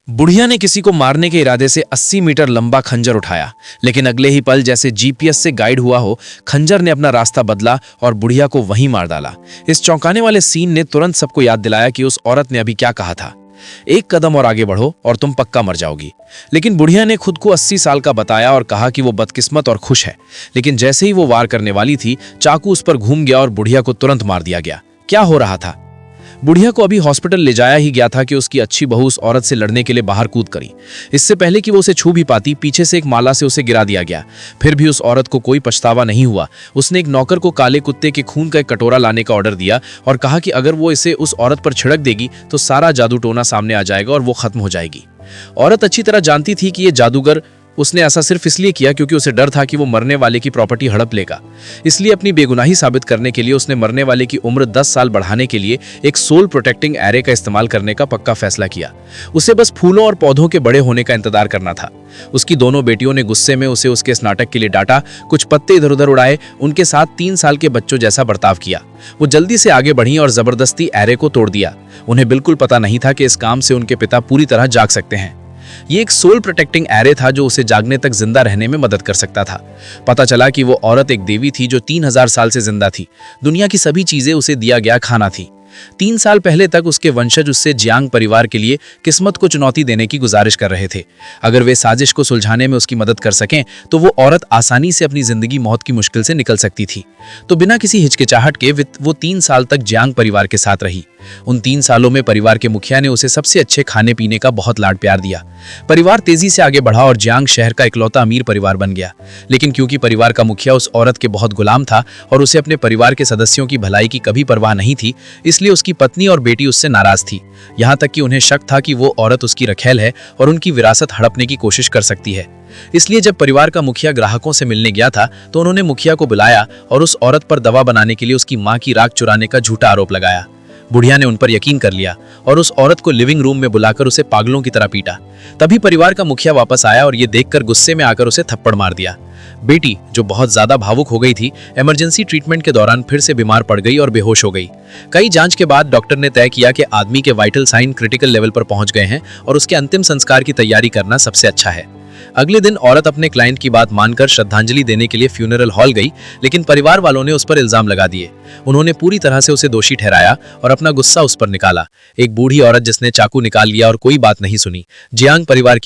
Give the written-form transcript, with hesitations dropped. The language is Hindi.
बुढ़िया ने किसी को मारने के इरादे से 80 मीटर लंबा खंजर उठाया, लेकिन अगले ही पल जैसे जीपीएस से गाइड हुआ हो, खंजर ने अपना रास्ता बदला और बुढ़िया को वहीं मार डाला। इस चौंकाने वाले सीन ने तुरंत सबको याद दिलाया कि उस औरत ने अभी क्या कहा था, एक कदम और आगे बढ़ो और तुम पक्का मर जाओगी। लेकिन बुढ़िया ने खुद को 80 साल का बताया और कहा कि वो बदकिस्मत और खुश है। लेकिन जैसे ही वो वार करने वाली थी, चाकू उस पर घूम गया और बुढ़िया को तुरंत मार दिया गया। क्या हो रहा था? बुढ़िया को अभी हॉस्पिटल ले जाया ही गया था कि उसकी अच्छी बहू उस औरत से लड़ने के लिए बाहर कूद करी। इससे पहले कि वो उसे छू भी पाती, पीछे से एक माला से उसे गिरा दिया गया। फिर भी उस औरत को कोई पछतावा नहीं हुआ। उसने एक नौकर को काले कुत्ते के खून का एक कटोरा लाने का ऑर्डर दिया और कहा कि अगर वो इसे उस औरत पर छिड़क देगी तो सारा जादू टोना सामने आ जाएगा और वो खत्म हो जाएगी। औरत अच्छी तरह जानती थी कि ये जादूगर उसने ऐसा सिर्फ इसलिए किया क्योंकि उसे डर था कि वो मरने वाले की प्रॉपर्टी हड़प लेगा। इसलिए अपनी बेगुनाही साबित करने के लिए उसने मरने वाले की उम्र 10 साल बढ़ाने के लिए एक सोल प्रोटेक्टिंग एरे का इस्तेमाल करने का पक्का फैसला किया। उसे बस फूलों और पौधों के बड़े होने का इंतजार करना था। उसकी दोनों बेटियों ने गुस्से में उसे उसके इस नाटक के लिए डांटा, कुछ पत्ते इधर उधर उड़ाए, उनके साथ 3 साल के बच्चों जैसा बर्ताव किया। वो जल्दी से आगे बढ़ी और जबरदस्ती एरे को तोड़ दिया। उन्हें बिल्कुल पता नहीं था कि इस काम से उनके पिता पूरी तरह जाग सकते हैं। ये एक सोल प्रोटेक्टिंग एरे था जो उसे जागने तक जिंदा रहने में मदद कर सकता था। पता चला कि वो औरत एक देवी थी जो 3000 साल से जिंदा थी। दुनिया की सभी चीजें उसे दिया गया खाना थी। 3 साल पहले तक उसके वंशज उससे जियांग परिवार के लिए किस्मत को चुनौती देने की गुजारिश कर रहे थे। अगर वे साजिश को सुलझाने में उसकी मदद कर सकें तो वो औरत आसानी से अपनी जिंदगी मौत की मुश्किल से निकल सकती थी। तो बिना किसी हिचकिचाहट के वो 3 साल तक जियांग परिवार के साथ रही। उन 3 सालों में परिवार के मुखिया ने उसे सबसे अच्छे खाने पीने का बहुत लाड प्यार दिया। परिवार तेजी से आगे बढ़ा और जियांग शहर का इकलौता अमीर परिवार बन गया। लेकिन क्योंकि परिवार का मुखिया उस औरत के बहुत गुलाम था और उसे अपने परिवार के सदस्यों की भलाई की कभी परवाह नहीं थी, इसलिए उसकी पत्नी और बेटी उससे नाराज थी। यहाँ तक कि उन्हें शक था कि वो औरत उसकी रखेल है और उनकी विरासत हड़पने की कोशिश कर सकती है। इसलिए जब परिवार का मुखिया ग्राहकों से मिलने गया था तो उन्होंने मुखिया को बुलाया और उस औरत पर दवा बनाने के लिए उसकी मां की राख चुराने का झूठा आरोप लगाया। बुढ़िया ने उन पर यकीन कर लिया और उस औरत को लिविंग रूम में बुलाकर उसे पागलों की तरह पीटा। तभी परिवार का मुखिया वापस आया और ये देखकर गुस्से में आकर उसे थप्पड़ मार दिया। बेटी, जो बहुत ज्यादा भावुक हो गई थी, इमरजेंसी ट्रीटमेंट के दौरान फिर से बीमार पड़ गई और बेहोश हो गई। कई जांच के बाद डॉक्टर ने तय किया कि आदमी के वाइटल साइन क्रिटिकल लेवल पर पहुंच गए हैं और उसके अंतिम संस्कार की तैयारी करना सबसे अच्छा है। अगले दिन औरत अपने क्लाइंट की बात मानकर श्रद्धांजलि देने के लिए फ्यूनरल हॉल गई, लेकिन परिवार वालों ने उस पर इल्जाम लगा दिए। उन्होंने पूरी तरह से उसे दोषी ठहराया और अपना गुस्सा उस पर निकाला। एक बूढ़ी औरत जिसने चाकू निकाल लिया और कोई बात नहीं सुनी। जियांग परिवार की